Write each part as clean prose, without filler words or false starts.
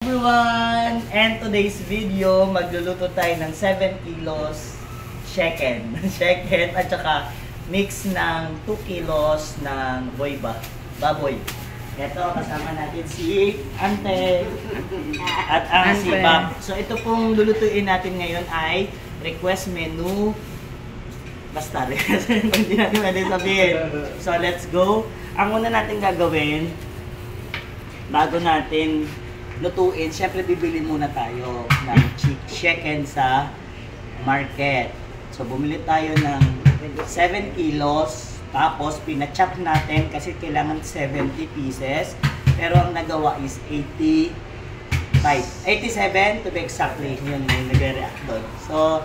everyone! And today's video, magluluto tayo ng 7 kilos chicken. Chicken at saka mix ng 2 kilos ng baboy. Ito, kasama natin si Ante at ang si Bob. So ito pong lulutuin natin ngayon ay request menu. Basta, hindi natin pwede sabihin. So let's go. Ang una natin gagawin, bago natin lutuin, syempre bibili muna tayo ng chicken sa market. So bumili tayo ng 7 kilos, tapos pinachop natin kasi kailangan 70 pieces. Pero ang nagawa is 87 to be exactly, yun yung nag-react doon. So,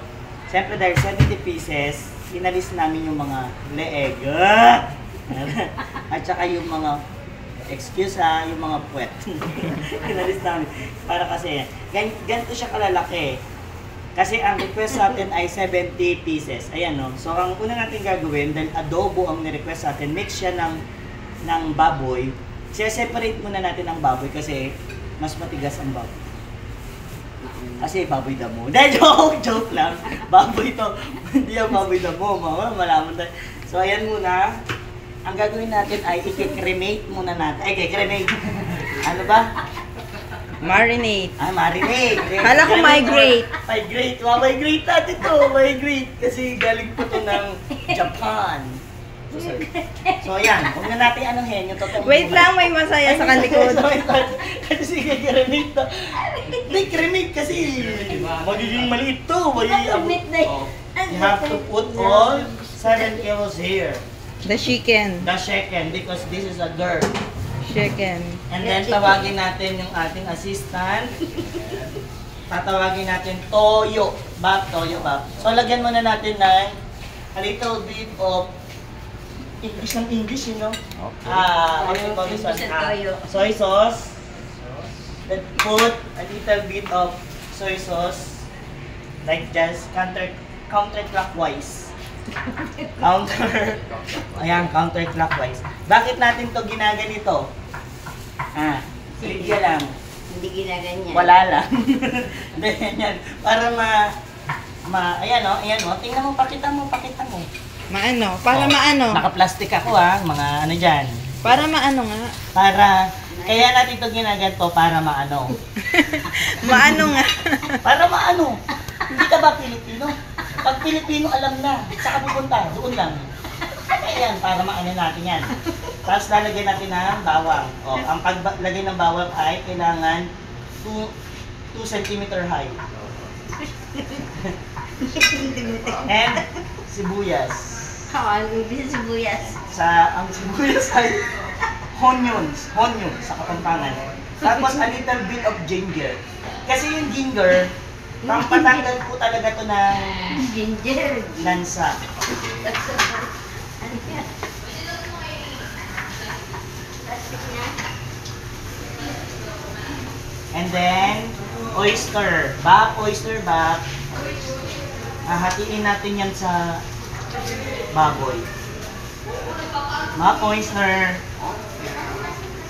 syempre dahil 70 pieces, inalis namin yung mga leeg. At saka yung mga excuse yung mga puwet. Inalis namin. Para kasi, ganito siya kalalaki. Kasi ang request natin ay 70 pieces. Ayan no. So ang una natin gagawin, dahil adobo ang ni-request natin, mix siya ng baboy. Separate muna natin ang baboy kasi mas matigas ang baboy. Kasi baboy damo. Hindi, joke lang. Baboy to. Hindi yung baboy damo. Malaman tayo. So ayan muna. Ang gagawin natin ay i-cremate muna natin. Ay, cremate. Ano ba? Marinate. Marinate. Kala ko migrate. Migrate. Migrate natin to. Migrate. Kasi galing po to ng Japan. So, ayan. Huwag na natin anong henyo. Wait lang, may masaya sa kalikod. Kasi cremate to. Hindi, cremate kasi magiging maliit to. You have to put all 7 kilos here. The chicken. The chicken, because this is a girl. Chicken. And then tawagin natin yung ating assistant. Tatawagin natin Toyo. Toyo. So lagyan muna natin ng a little bit of English, you know? Okay. What do you call this one? Soy sauce. Then put a little bit of soy sauce. Like just counterclockwise. Ayan, counterclockwise. Bakit natin to ginaganito? Sige lang. Hindi ginaganyan. Wala lang. Hindi, yan. Para ayan o. Tingnan mo, pakita mo. Maano? Para maano? Naka-plastic ako mga ano dyan. Para maano nga? Kaya natin to ginaganto para maano. Maano nga? Para maano. Hindi ka ba Pilipino? Pag Pilipino, alam na. Saan ka pupunta? Doon lang. Ayan, para maano natin yan. Tapos lalagyan natin ng bawang. Ang paglagay ng bawang ay kailangan 2 cm high. And sibuyas. Ano din sibuyas? Ang sibuyas ay onions sa Kapampangan. Tapos a little bit of ginger. Kasi yung ginger, patanggal po talaga to ng Ginger. lansa. And then, oyster. Oyster. Hahatiin natin yan sa baboy. Oyster.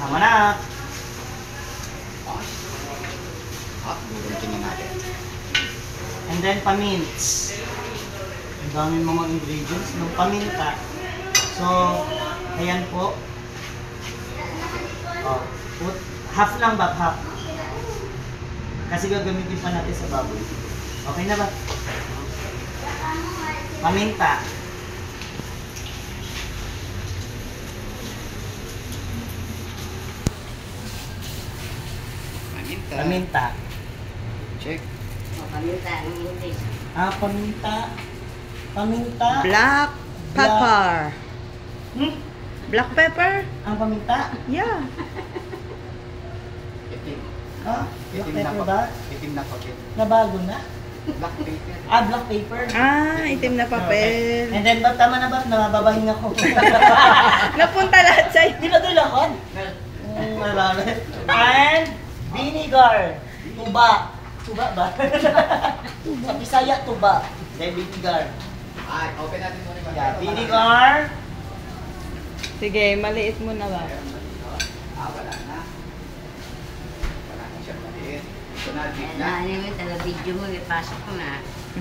Tama na. And then pamints. Ang daming mga ingredients ng paminta. So, ayan po. Put half lang ba? Half. Kasi gagamitin pa natin sa baboy. Okay na ba? Paminta. Paminta. Check. Paminta ng English. Paminta. Black pepper. Black pepper? Ang paminta? Yeah. Itim. Black pepper ba? Itim na papel. Nabago na? Black paper. Black paper. Itim na papel. Okay. And then, tama na ba? Nababahin ako. Napunta lahat sa'yo. Di ba ito lakon? And vinegar. Tuba ba? Sa Bisaya, tuba. Then vinegar. Open natin muna yung Vinegar. Sige, maliit mo na ba? Wala na. Wala na siya maliit. Kunal, Kaya na. ano yung taga-video mo, ipasok ko na.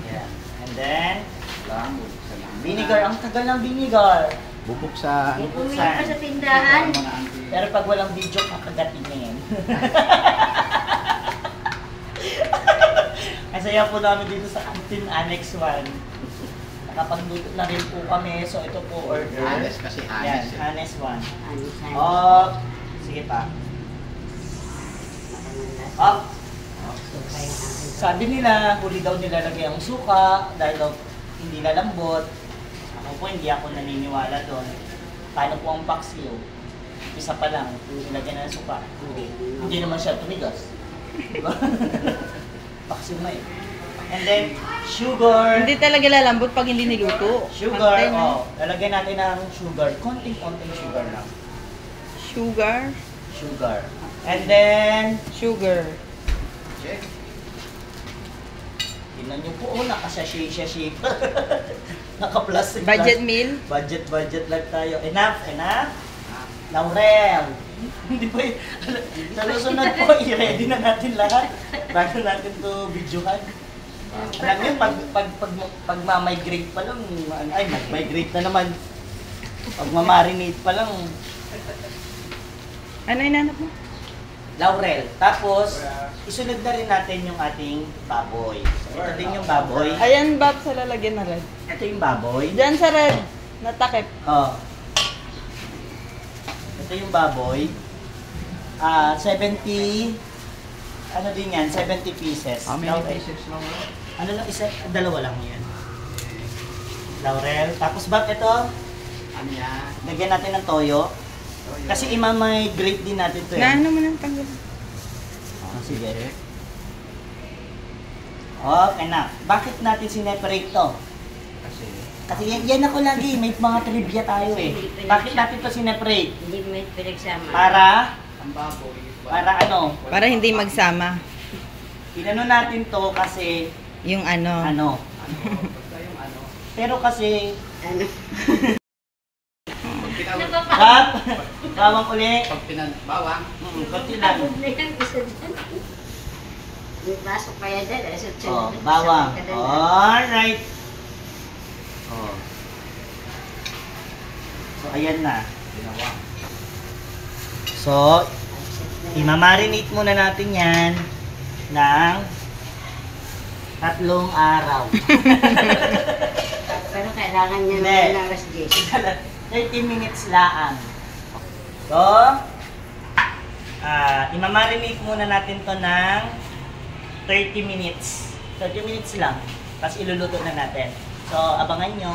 Yan. And then, Lang, bubuksan lang. vinegar. Ang tagal ng vinegar. Bubuksan. May bumili pa sa tindahan. Mga auntie. Pero pag walang video, kakagatin na yan. Ang saya po namin dito sa Canteen Annex 1. Nakapagluto na rin po kami. So ito po order. Hanes kasi Yan, hanes. Annex 1. Ano sa'yo? Oh, sige pa. Oh, sabi nila, huli daw nilalagay ang suka dahil daw hindi lalambot. Ako po, hindi ako naniniwala doon. Paano po ang paksiw? Isa pa lang, ilagyan na ng suka. Hindi naman siya tumigas. Diba? Paksiw na eh. And then, sugar. Hindi talaga lalambot pag hindi niluto. Sugar, Pantay na. oh. Lalagyan natin ng sugar. Konting-konting sugar lang. Sugar. Sugar. And then, Sugar. Check. tingnan nyo po, oh, naka-sachet. Naka-plastic. Budget meal. Budget lang tayo. Enough. Laurel. Hindi po yun. Sa susunod po, i-ready na natin lahat bago natin to videohan. Alam niyo, pag ma-migrate pa lang, ay, mag-migrate na naman. Pag ma-marinate pa lang, Ano inanap mo? laurel. Tapos, isunod na rin natin yung ating baboy. So, ito din yung baboy. Ayan, Bob, sa lalagyan na red. Ito yung baboy. Diyan sa red. Natakip. Oh. Ito yung baboy. 70, ano din yan, 70 pieces. How many Laurel. pieces lang? Ano lang, dalawa lang yan. Laurel. Tapos bak ito, Ano yan? lagyan natin ng toyo. Kasi imamigrate din natin to eh. Naano mo nang tanggal. Sige. Okay na. Bakit natin sineparate to? Kasi, Kasi yan ako lagi, may mga trivia tayo eh. Bakit natin to sineparate? Hindi mo yung pinagsama. Para, ang baboy. para ano? Para hindi magsama. Inano natin to kasi, Yung ano. ano. Basta yung ano. Pero kasi, Ano? Pag pinawag. Kap, bawang uli. Pag pinabawang. Konti lang. Abog na yan, isa dyan. May pasok pa yan dyan. Oh, bawang. Alright. Oh. So, ayan na. Pinawang. So, imamarinate muna natin yan ng 3 araw. Pero kailangan niya Hindi. naman ng alas 10. 30 minutes laan. So, imamarinate muna natin to ng 30 minutes. 30 minutes lang. Tapos iluluto na natin. So, abangan nyo.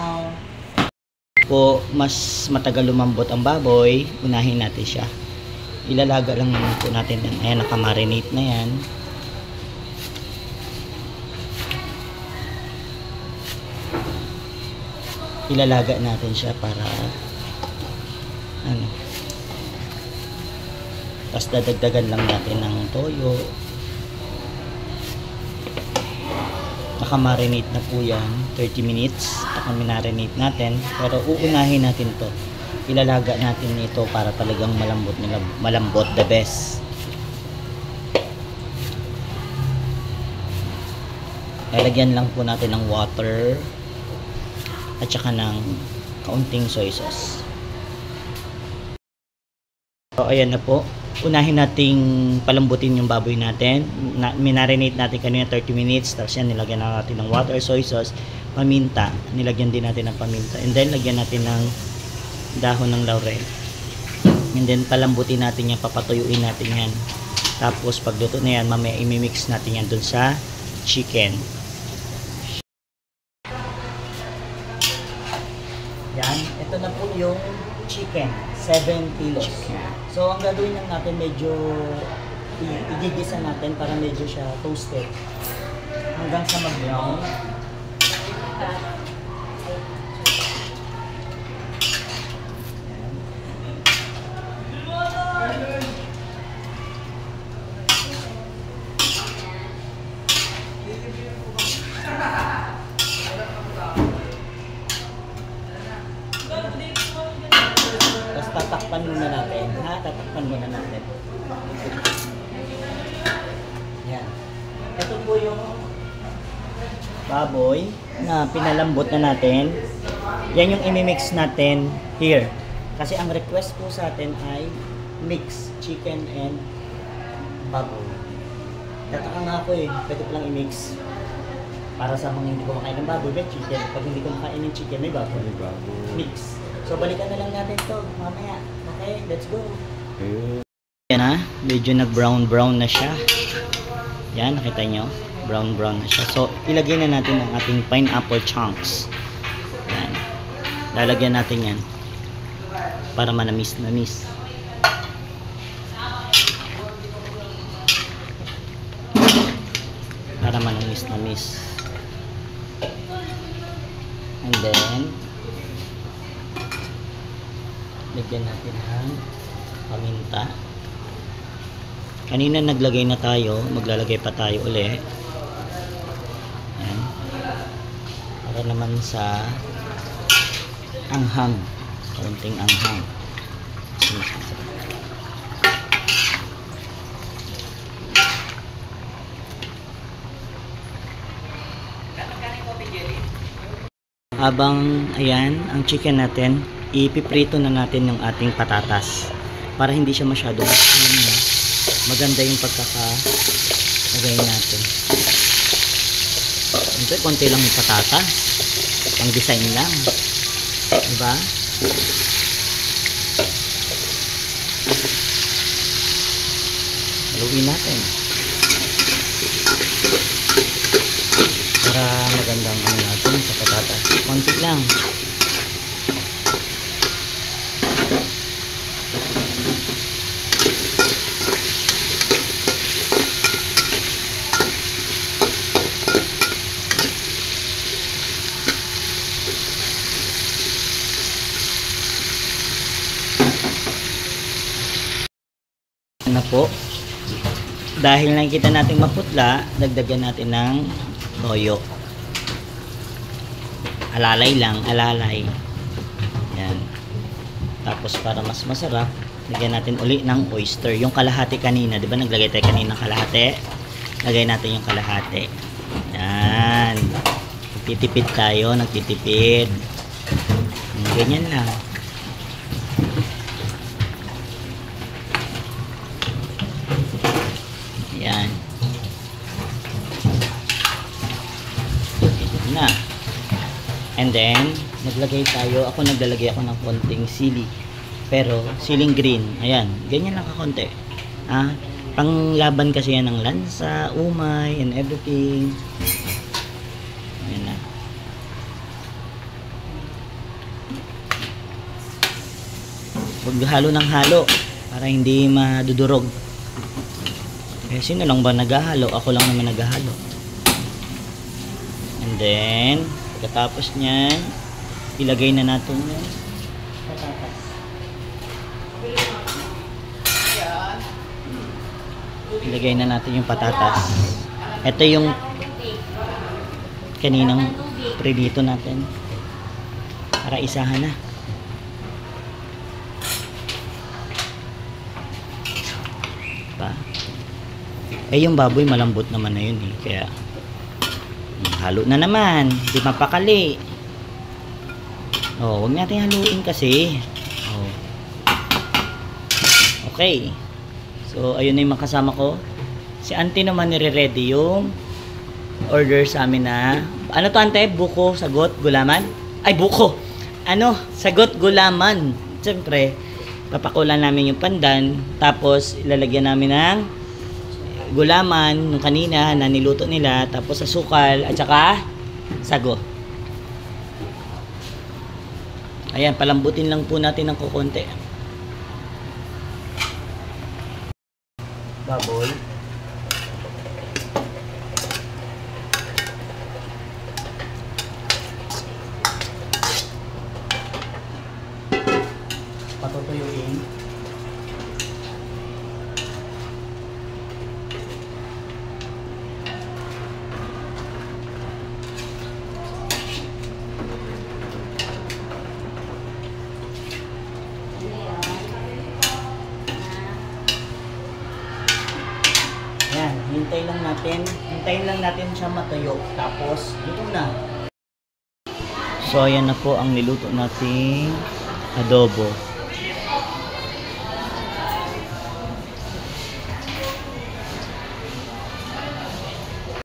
Po, mas matagal lumambot ang baboy, unahin natin siya. Ilalaga lang naman po natin yan. Ayan, nakamarinate na yan. Ilalaga natin siya para ano. Tapos dadagdagan lang natin ng toyo. Nakamarinate na po yan. 30 minutes. Nakamarinate natin. Pero uunahin natin to. Ilalaga natin ito para talagang malambot the best. Lalagyan lang po natin ng water at saka ng kaunting soy sauce. So ayan na po. Unahin nating palambutin yung baboy natin. Minarinate natin kanina 30 minutes. Tapos yan, nilagyan natin ng water, soy sauce, paminta. Nilagyan din natin ng paminta. And then, lagyan natin ng dahon ng laurel. And then, palambutin natin yan. Papatuyuin natin yan. Tapos, pagluto na yan, mamaya imimix natin yan dun sa chicken. Yan. Ito na po yung chicken. 7 kilos. So, ang gagawin lang natin, medyo igigisa natin para medyo siya toasted. Hanggang sa mag-brown. Tapos tatakpan muna natin. Ha? Tatakpan muna natin. Yan. Ito po yung baboy na pinalambot na natin. Yan yung imimix natin here. Kasi ang request po sa atin ay mix chicken and baboy. Tataka nga ako eh, pwede ko lang i-mix. Para sa mga hindi kumakain ng baboy, may chicken. Pag hindi kumakain ng chicken, may baboy. Mix. So balikan na lang natin to mamaya. Okay, let's go. Yan ha, medyo nag-brown na siya. Yan, nakita nyo? Brown na siya. So, ilagay na natin ang ating pineapple chunks. Yan. Lalagyan natin yan. Para manamis-namis. Para manamis-namis. And then, lagyan natin ang paminta. Kanina naglagay na tayo, maglalagay pa tayo uli. Yan. Para naman sa anghang, kaunting anghang. Habang ayan, ang chicken natin, ipiprito na natin yung ating patatas para hindi siya masyadong alam mo, maganda yung pagkaka-lagay natin. Siyempre, konti lang yung patatas, ang design lang, diba? Haluin natin para magandang ano natin sa patatas. Konti lang. Na po, dahil nakikita natin maputla, dagdagan natin ng toyo. Alalay lang, alalay. Yan. Tapos para mas masarap, lagyan natin uli ng oyster. Yung kalahati kanina, di ba naglagay tayo kanina ng kalahati? Lagay natin yung kalahati. Yan. Nagtitipid tayo, nagtitipid. Ganyan lang. Yan. Ito na. And then, naglalagay ako ng konting sili. Pero, siling green. Ayan, ganyan lang kakonti. Ah, panglaban kasi yan ng lansa, umay, and everything. Ayan na. Huwag halo ng halo para hindi madudurog. Eh, sino lang ba naghahalo? Ako lang naman naghahalo. And then, pagkatapos niyan, ilagay na natin yung patatas. Ilagay na natin yung patatas. Ito yung kaninang prinito natin. Para isahan na. Diba? Eh, yung baboy malambot naman na yun eh. Kaya, halo na naman. Di mapakali. Oh, huwag natin haluin kasi. Oh. Okay. So, ayun na yung mga kasama ko. Si auntie naman nire-ready yung order sa amin na, ano to ante? Buko, sagot, gulaman? Ay, buko! Ano? Sagot, gulaman. Siyempre, papakulan namin yung pandan. Tapos, ilalagyan namin ng gulaman nung kanina na niluto nila, tapos asukal at saka sago. Ayan, palambutin lang po natin ng kukonti. Baboy. Patutuyuin. natin. Hintayin lang natin siya matuyo. Tapos, luto na. So, ayan na po ang niluto nating adobo.